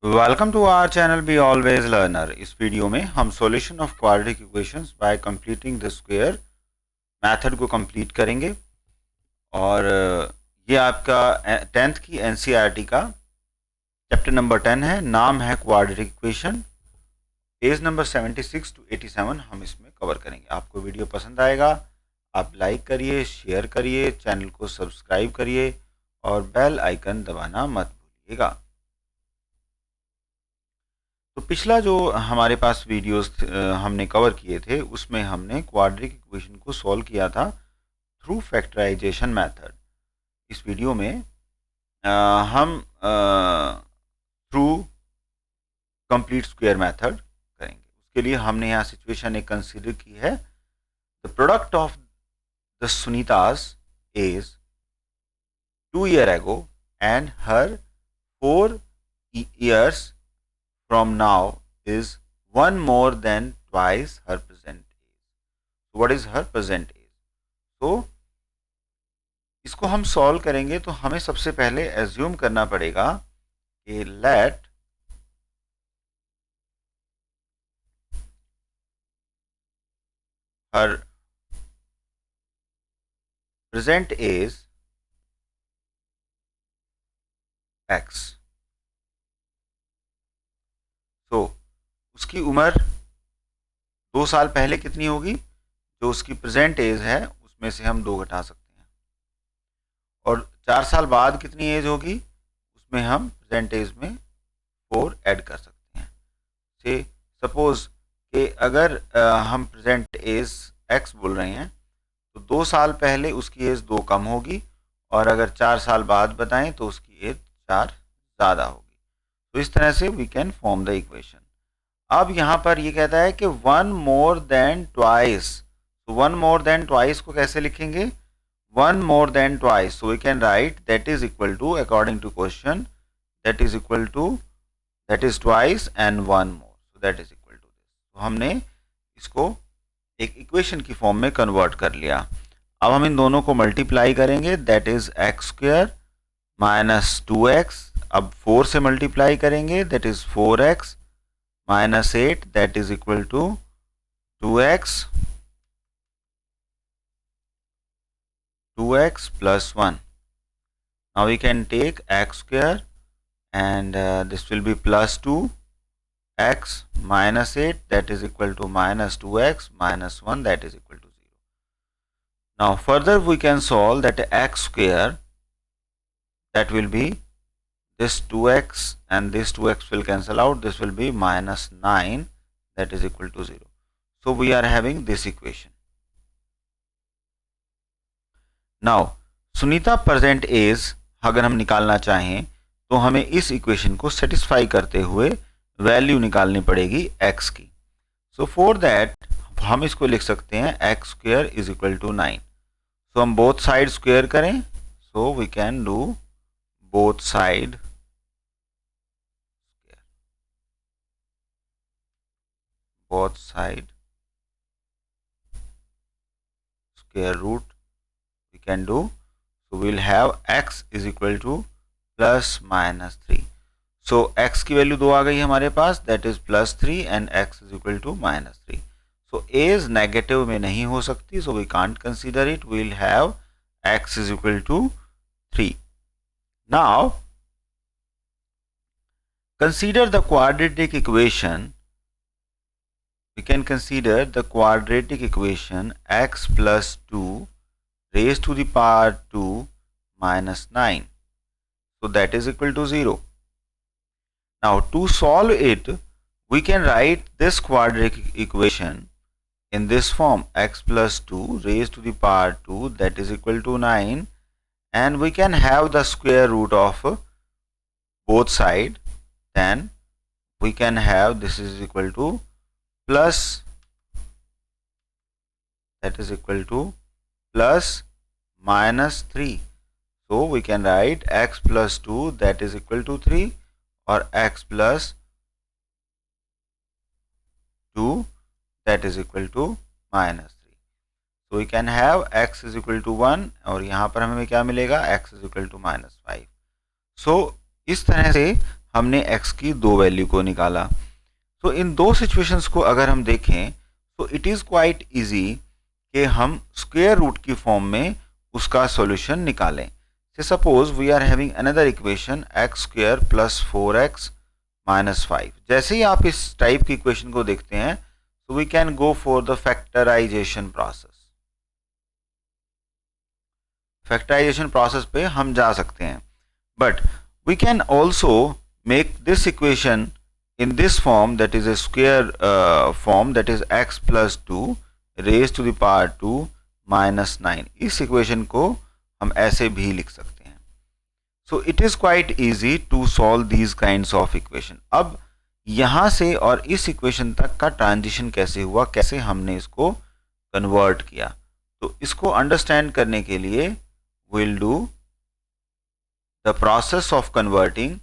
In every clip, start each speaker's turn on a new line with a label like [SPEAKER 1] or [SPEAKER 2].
[SPEAKER 1] Welcome to our channel be always learner. इस video में हम solution of quadratic equations by completing the square method को complete करेंगे। और ये आपका 10th की एनसीईआरटी का चैप्टर नंबर 10 है। नाम है quadratic equation. Page number 76 to 87 हम इसमें कवर करेंगे। आपको वीडियो पसंद आएगा, आप लाइक करिए, शेयर करिए, चैनल को सब्सक्राइब करिए और बेल आइकन दबाना मत भूलिएगा। तो पिछला जो हमारे पास वीडियोस हमने कवर किए थे उसमें हमने क्वाड्रेटिक इक्वेशन को सॉल्व किया था थ्रू फैक्टराइजेशन मेथड। इस वीडियो में हम थ्रू कंप्लीट स्क्वायर मेथड करेंगे। उसके लिए हमने यहाँ सिचुएशन एक कंसीडर की है। The product of the Sunita's is 2 years ago and her 4 years from now is 1 more than twice her present age. So what is her present age? तो इसको हम सॉल्व करेंगे तो हमें सबसे पहले एज्यूम करना पड़ेगा कि late her present age x। तो उसकी उम्र 2 साल पहले कितनी होगी? जो उसकी प्रेजेंट एज है उसमें से हम 2 घटा सकते हैं। और 4 साल बाद कितनी एज होगी? उसमें हम प्रेजेंट एज में 4 ऐड कर सकते हैं। से सपोज कि अगर हम प्रेजेंट एज x बोल रहे हैं तो 2 साल पहले उसकी एज 2 कम होगी, और अगर 4 साल बाद बताएं तो उसकी एज 4 ज़्यादा होगी। तो इस तरह से we can form the equation. अब यहाँ पर ये कहता है कि 1 more than twice। तो 1 more than twice को कैसे लिखेंगे? 1 more than twice, so we can write that is equal to, according to question, that is equal to, that is twice and 1 more, so that is equal to this। तो हमने इसको एक equation की form में convert कर लिया। अब हम इन दोनों को मल्टीप्लाई करेंगे। That is x square minus 2x। अब 4 से मल्टीप्लाई करेंगे, that is 4x minus 8, that is equal to 2x plus 1. Now we can take x square and this will be plus 2x minus 8, that is equal to minus 2x minus 1, that is equal to 0. Now further we can solve that x square, that will be this 2x and this 2x will cancel out, this will be minus 9, that is equal to 0. So we are having this equation. Now Sunita present age अगर हम निकालना चाहें तो हमें इस equation को satisfy करते हुए वैल्यू निकालनी पड़ेगी x की। सो फॉर दैट हम इसको लिख सकते हैं x square is equal to 9। So हम बोथ साइड स्क्वायर करें, so we can do both side square root we can do। so we'll have x is equal to plus minus 3। so x की value 2 आ गई हमारे पास, that is plus 3 and x is equal to minus 3। so a's negative में नहीं हो सकती, so we can't consider it। we'll have x is equal to 3। now consider the quadratic equation। we can consider the quadratic equation x plus 2 raised to the power 2 minus 9, so that is equal to 0। now to solve it we can write this quadratic equation in this form: x plus 2 raised to the power 2, that is equal to 9, and we can have the square root of both side, then we can have this is equal to plus, that is equal to plus minus 3। so we can write x plus 2 that is equal to 3 or x plus 2 that is equal to minus 3। so we can have x is equal to 1 और यहाँ पर हमें क्या मिलेगा? x is equal to minus 5। so इस तरह से हमने x की 2 वैल्यू को निकाला। तो इन दो सिचुएशंस को अगर हम देखें तो इट इज़ क्वाइट इजी कि हम स्क्वायर रूट की फॉर्म में उसका सॉल्यूशन निकालें। से suppose we are having another equation x square plus 4x minus 5। जैसे ही आप इस टाइप की इक्वेशन को देखते हैं तो we can go for the factorization process. Factorization process पे हम जा सकते हैं, but we can also make this equation in this form, that is a square form, that is x plus 2 raised to the power 2 minus 9। इस equation को हम ऐसे भी लिख सकते हैं। So it is quite easy to solve these kinds of equation। अब यहाँ से और इस इक्वेशन तक का ट्रांजिशन कैसे हुआ, कैसे हमने इसको कन्वर्ट किया, तो इसको अंडरस्टैंड करने के लिए we'll do the process of converting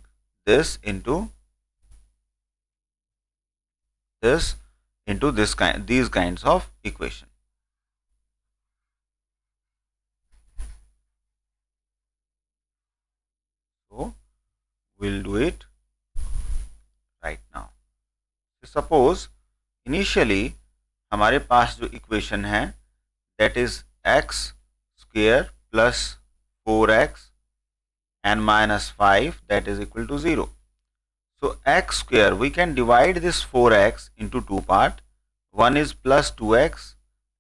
[SPEAKER 1] this into these kinds of equation। So we'll do it right now। Suppose initially हमारे पास जो इक्वेशन है that is x square plus 4x and minus 5 that is equal to 0। So x square, we can divide this 4x into two parts, one is plus 2x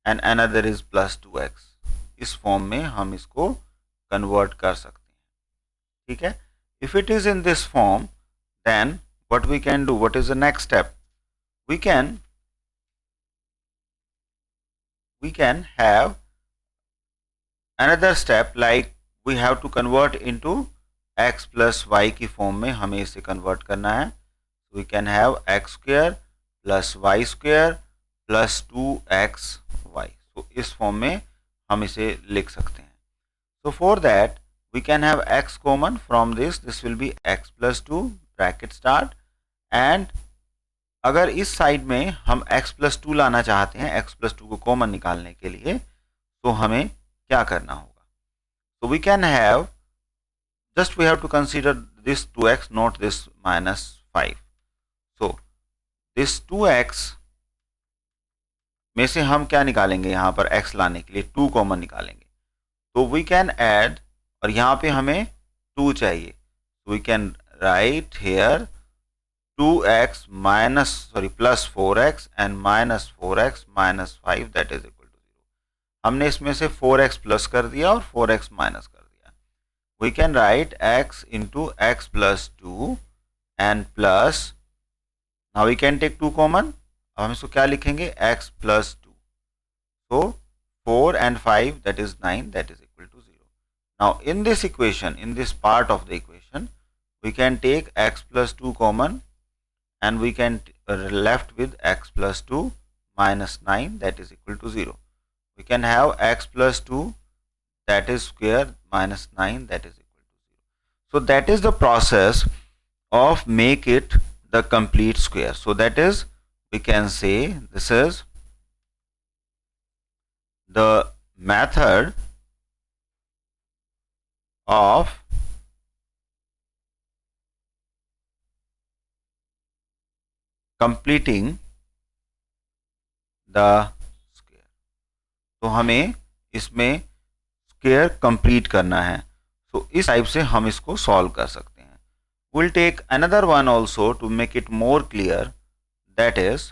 [SPEAKER 1] and another is plus 2x। इस form में हम इसको convert कर सकते हैं, ठीक है। If it is in this form, then what we can do, what is the next step, we can have another step, like we have to convert into x plus y की form में हमें इसे convert करना है। We can have x square plus y square plus 2xy। तो इस form में हम इसे लिख सकते हैं। So for that we can have x common from this will be x plus 2 bracket start, and अगर इस साइड में हम x प्लस 2 लाना चाहते हैं, x प्लस 2 को कॉमन निकालने के लिए, तो हमें क्या करना होगा। So we can have, just we have to consider this 2x, not this minus 5। So this 2x में से हम क्या निकालेंगे, यहाँ पर x लाने के लिए 2 कॉमन निकालेंगे। तो we can add, और यहाँ पे हमें 2 चाहिए, so we can write here 2x minus plus 4x and minus 4x minus 5 that is equal to 0। हमने इसमें से 4x प्लस कर दिया और 4x माइनस कर दिया। We can write x into x plus 2 and plus, now we can take 2 common। अब हम इसको क्या लिखेंगे, x plus 2। So 4 and 5 that is 9 that is equal to 0। Now in this equation, in this part of the equation, we can take x plus 2 common and we can left with x plus 2 minus 9 that is equal to 0। We can have x plus 2 that is square minus 9 that is equal to 0। So that is the process of make it the complete square। So that is, we can say this is the method of completing the square। तो हमें इसमें square complete करना है, तो इस type से हम इसको सॉल्व कर सकते हैं। Will take another one also to make it more clear, that is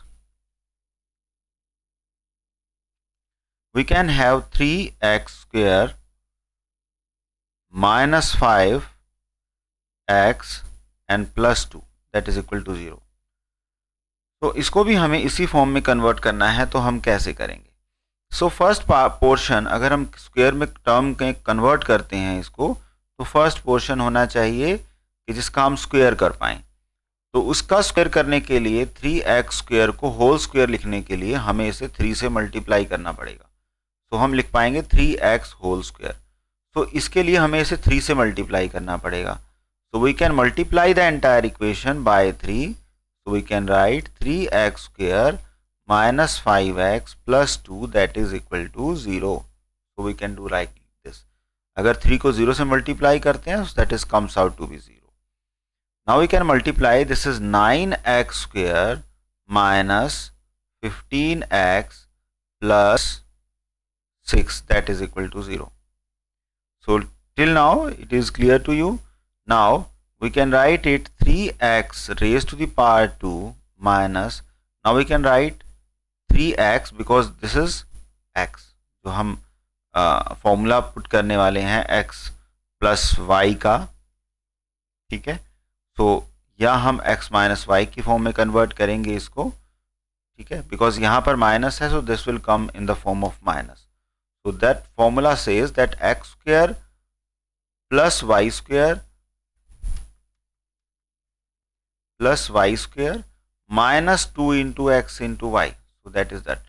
[SPEAKER 1] we can have 3x square minus 5x and plus 2 that is equal to 0। तो इसको भी हमें इसी फॉर्म में कन्वर्ट करना है, तो हम कैसे करेंगे। सो फर्स्ट पोर्शन, अगर हम स्क्वायर में टर्म के कन्वर्ट करते हैं इसको, तो फर्स्ट पोर्शन होना चाहिए कि जिसका हम स्क्वायर कर पाएँ। तो उसका स्क्वायर करने के लिए 3x स्क्वायर को होल स्क्वायर लिखने के लिए हमें इसे 3 से मल्टीप्लाई करना पड़ेगा। तो हम लिख पाएंगे 3x होल स्क्वायर। तो इसके लिए हमें इसे 3 से मल्टीप्लाई करना पड़ेगा। So we can multiply the entire equation by 3। So we can write 3x square minus 5x plus 2 that is equal to 0। So we can do like this। अगर 3 को 0 से मल्टीप्लाई करते हैं, that is comes out to be 0। Now we can multiply. This is 9x square minus 15x plus 6, that is equal to 0. So till now it is clear to you. Now we can write it 3x raised to the power 2 minus, now we can write 3x because this is x, जो हम formula put करने वाले हैं x plus Y का, ठीक है. तो या हम x माइनस वाई की फॉर्म में कन्वर्ट करेंगे इसको, ठीक है, बिकॉज यहाँ पर माइनस है, so this will come in the form of minus. So that formula says that x square plus y square minus 2 into x into y, so that is that.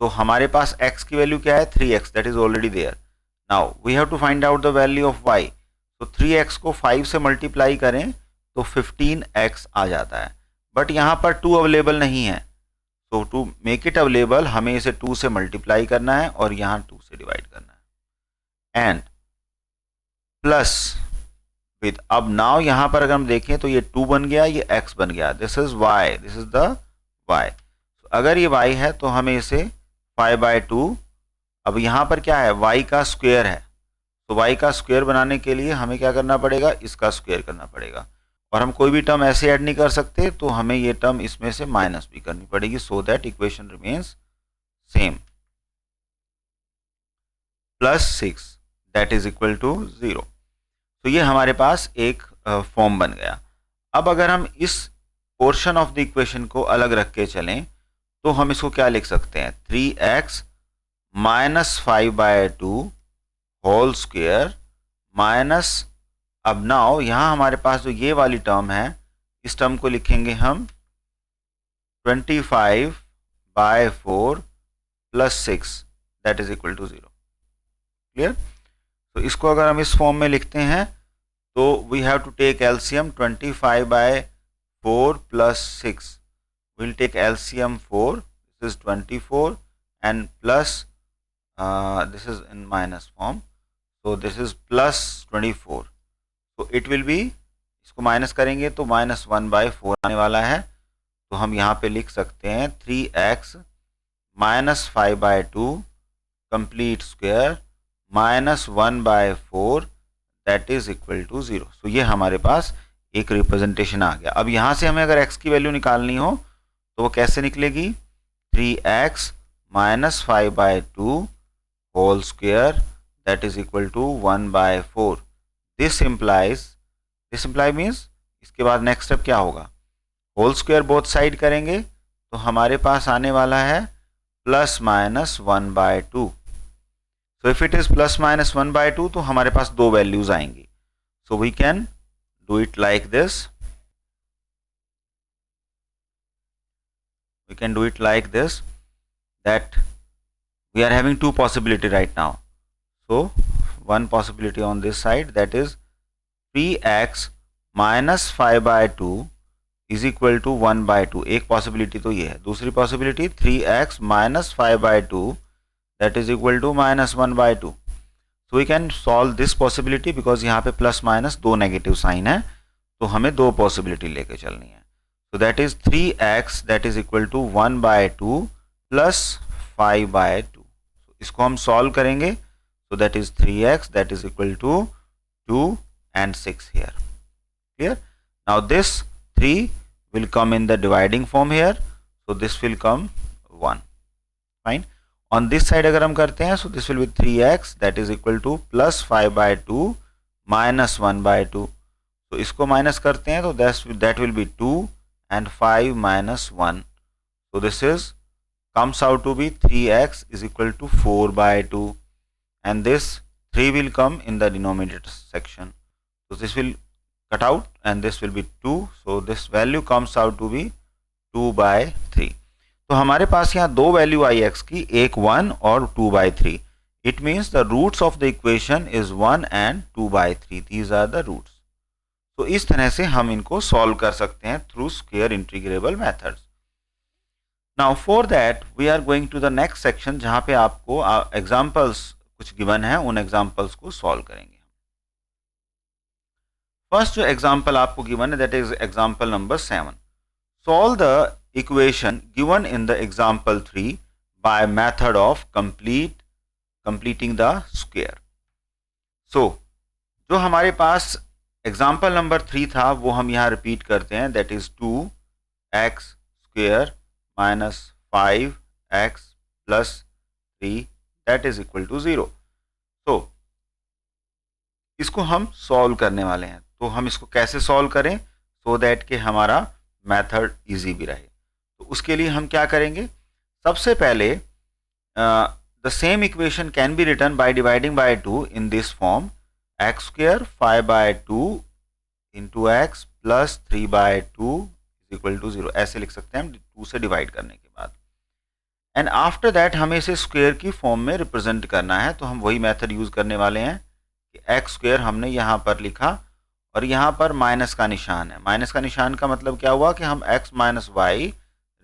[SPEAKER 1] So हमारे पास x की value क्या है, 3x, that is already there. Now we have to find out the value of y. तो 3x को 5 से multiply करें तो 15x आ जाता है, बट यहाँ पर 2 अवेलेबल नहीं है. तो टू मेक इट अवेलेबल हमें इसे 2 से मल्टीप्लाई करना है और यहाँ 2 से डिवाइड करना है, एंड प्लस विद, अब नाउ यहाँ पर अगर हम देखें तो ये 2 बन गया, ये x बन गया, this is y, this is the y. अगर ये y है तो हमें इसे 5/2, अब यहाँ पर क्या है, y का स्क्वायर है, तो y का स्क्वायर बनाने के लिए हमें क्या करना पड़ेगा, इसका स्क्वायर करना पड़ेगा. और हम कोई भी टर्म ऐसे ऐड नहीं कर सकते, तो हमें ये टर्म इसमें से माइनस भी करनी पड़ेगी, so that equation remains same. Plus 6 that is equal to 0. तो ये हमारे पास एक फॉर्म बन गया. अब अगर हम इस पोर्शन ऑफ द इक्वेशन को अलग रख के चलें तो हम इसको क्या लिख सकते हैं, 3x minus 5/2 whole square minus, अब नाउ यहाँ हमारे पास जो ये वाली टर्म है, इस टर्म को लिखेंगे हम 25/4 plus 6 that is equal to 0. Clear. तो इसको अगर हम इस फॉर्म में लिखते हैं तो we have to take LCM. 25/4 plus 6, we'll take LCM 4, this is 24, and plus this is in minus form, so this is plus 24. So it will be, इसको माइनस करेंगे तो -1/4 आने वाला है. तो हम यहाँ पे लिख सकते हैं 3x minus 5/2 complete square minus 1/4 that is equal to 0. So ये हमारे पास एक रिप्रेजेंटेशन आ गया. अब यहाँ से हमें अगर x की वैल्यू निकालनी हो तो वो कैसे निकलेगी, 3x minus 5/2 whole square that is equal to 1/4. This imply means इसके बाद नेक्स्ट स्टेप क्या होगा, होल स्क्वायर बोथ साइड करेंगे तो हमारे पास आने वाला है plus minus 1/2. So if it is plus minus 1/2 तो हमारे पास दो वैल्यूज आएंगी. So we can do it like this. We can do it like this, that we are having two possibility right now. So one possibility on this side, that is 3x minus 5/2 is equal to 1/2. एक possibility तो ये है. दूसरी possibility 3x minus 5/2 that is equal to minus 1/2. So we can solve this possibility because यहाँ पे plus minus दो negative sign है, तो हमें दो possibility लेके चलनी है. So that is 3x that is equal to 1/2 plus 5/2. So इसको हम solve करेंगे. So that is 3x that is equal to 2 and 6 here. Clear? Now this 3 will come in the dividing form here. So this will come 1. Fine. On this side अगर हम करते हैं, so this will be 3x that is equal to plus 5/2 minus 1/2. So इसको minus करते हैं तो that will be 2 and 5 minus 1. So this is comes out to be 3x is equal to 4/2, and this 3 will come in the denominator section. So this will cut out and this will be 2. So this value comes out to be 2/3. तो हमारे पास यहाँ दो value आई x की, एक 1 और 2/3. It means the roots of the equation is 1 and 2/3. These are the roots. तो इस तरह से हम इनको सॉल्व कर सकते हैं through square integrable methods. Now for that we are going to the next section, जहां पे आपको एग्जांपल्स कुछ गिवन है, उन एग्जांपल्स को सॉल्व करेंगे. फर्स्ट जो एग्जाम्पल आपको गिवन है that is example number 7. Solve the equation given in the example 3 by method of completing the square. So जो हमारे पास एग्जाम्पल नंबर 3 था वो हम यहाँ रिपीट करते हैं, that is 2x square minus 5x plus 3 that is equal to 0. तो इसको हम सॉल्व करने वाले हैं. तो हम इसको कैसे सॉल्व करें सो दैट कि हमारा मेथड इजी भी रहे. तो उसके लिए हम क्या करेंगे, सबसे पहले the same equation can be written by dividing by 2 in this form, x square 5/2 into x plus 3/2 is equal to 0. ऐसे लिख सकते हैं हम 2 से डिवाइड करने के बाद. एंड आफ्टर दैट हमें इसे स्क्वायर की फॉर्म में रिप्रेजेंट करना है. तो हम वही मेथड यूज करने वाले हैं कि एक्स स्क्वायर हमने यहाँ पर लिखा और यहाँ पर माइनस का निशान है. माइनस का निशान का मतलब क्या हुआ कि हम x minus y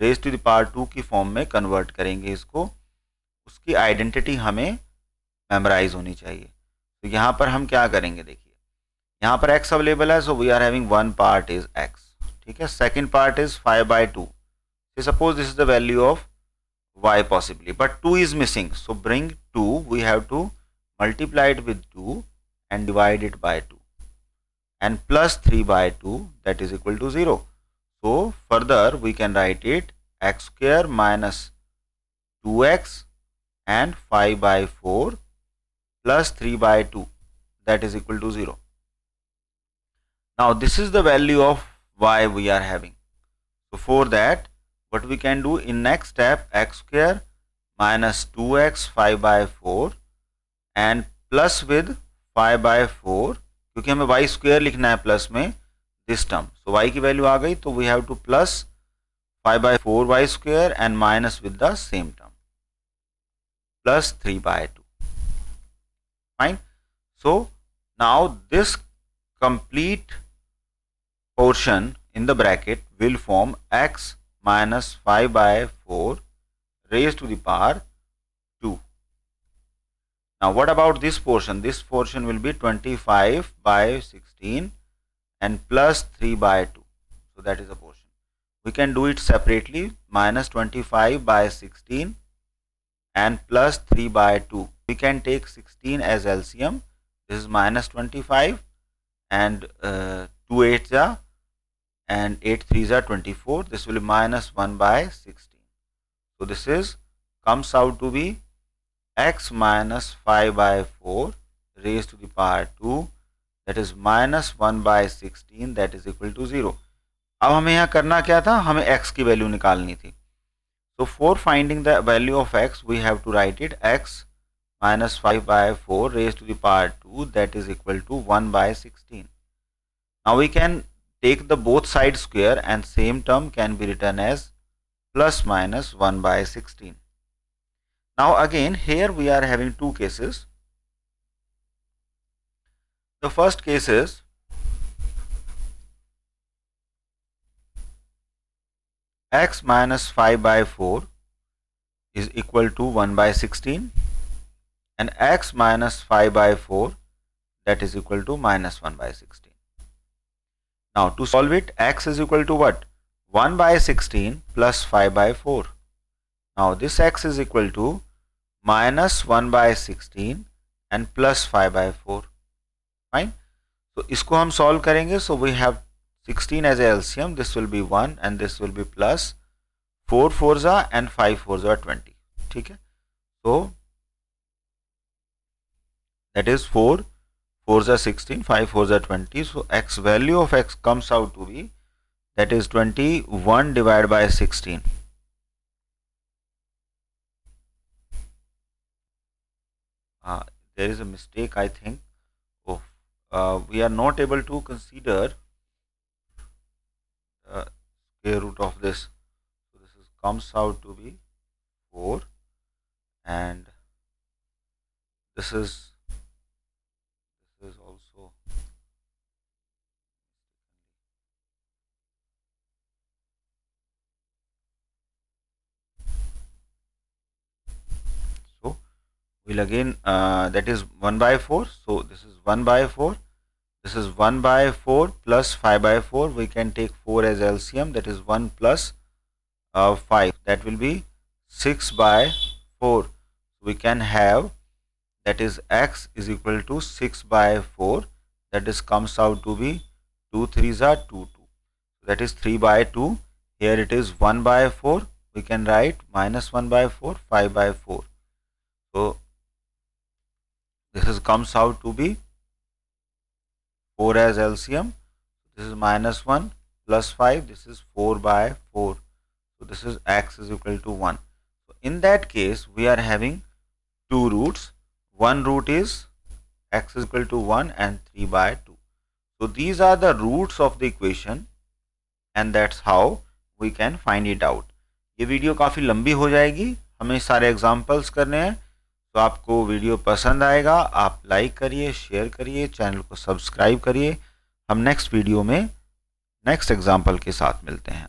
[SPEAKER 1] raise to the power 2 की फॉर्म में कन्वर्ट करेंगे इसको. उसकी आइडेंटिटी हमें मेमोराइज होनी चाहिए. तो यहाँ पर हम क्या करेंगे, देखिए यहाँ पर x अवेलेबल है, so we are having one part is x. ठीक है, second part is 5/2. Suppose this is the value of y possibly, but 2 is missing, so bring 2, we have to multiply it with 2 and divide it by 2 and plus 3/2 that is equal to 0. So further we can write it x square minus 2x and 5/4 plus 3/2 that is equal to 0. Now this is the value of y we are having. So for that what we can do in next step, x square minus 2x 5/4 and plus with 5/4, क्योंकि हमें y square लिखना है plus में this term. So y की वैल्यू आ गई तो we have to plus 5/4 y square and minus with the same term plus 3/2. Fine. So now this complete portion in the bracket will form x minus 5/4 raised to the power 2. Now what about this portion? This portion will be 25/16 and plus 3/2. So that is a portion. We can do it separately, minus 25/16 and plus 3/2. We can take 16 as LCM. This is minus 25 and 2 8s are and 8 3s are 24. This will be minus 1/16. So this is comes out to be x minus 5/4 raised to the power 2, that is minus 1/16 that is equal to 0. अब हमें यहाँ करना क्या था, हमें x की value निकालनी थी. So for finding the value of x we have to write it x minus 5/4 raised to the power 2 that is equal to 1/16. Now we can take the both sides square and same term can be written as plus minus 1/16. Now again here we are having two cases. The first case is x minus 5/4 is equal to 1/16 and x minus 5/4 that is equal to minus 1/16. Now to solve it, x is equal to what? 1/16 plus 5/4. Now this x is equal to minus 1/16 and plus 5/4. Fine. So इसको हम solve करेंगे. So we have 16 as a LCM. This will be 1 and this will be plus 4 4s are and 5 4s are 20. ठीक है. So that is 4 4s are 16, 5 4s are 20. So x value of x comes out to be, that is 21 divided by 16. There is a mistake, I think. Oh, we are not able to consider square root of this. So this is, comes out to be 4 and this is also so we'll again that is 1/4. So this is 1/4, this is 1 by 4 plus 5 by 4. We can take 4 as LCM, that is 1 plus 5, that will be 6 by 4. We can have, that is x is equal to 6 by 4, that is comes out to be 2 3s are 2 2, that is 3 by 2. Here it is 1 by 4, we can write minus 1 by 4, 5 by 4. So this is comes out to be 4 as LCM. This is minus 1 plus 5, this is 4 by 4. So this is x is equal to 1. So in that case we are having two roots. One root is x is equal to 1 and 3 by 2. So these are the roots of the equation and that's how we can find it out. ये video काफ़ी लंबी हो जाएगी, हमें सारे examples करने हैं. तो आपको वीडियो पसंद आएगा, आप लाइक करिए, शेयर करिए, चैनल को सब्सक्राइब करिए. हम नेक्स्ट वीडियो में नेक्स्ट एग्जाम्पल के साथ मिलते हैं.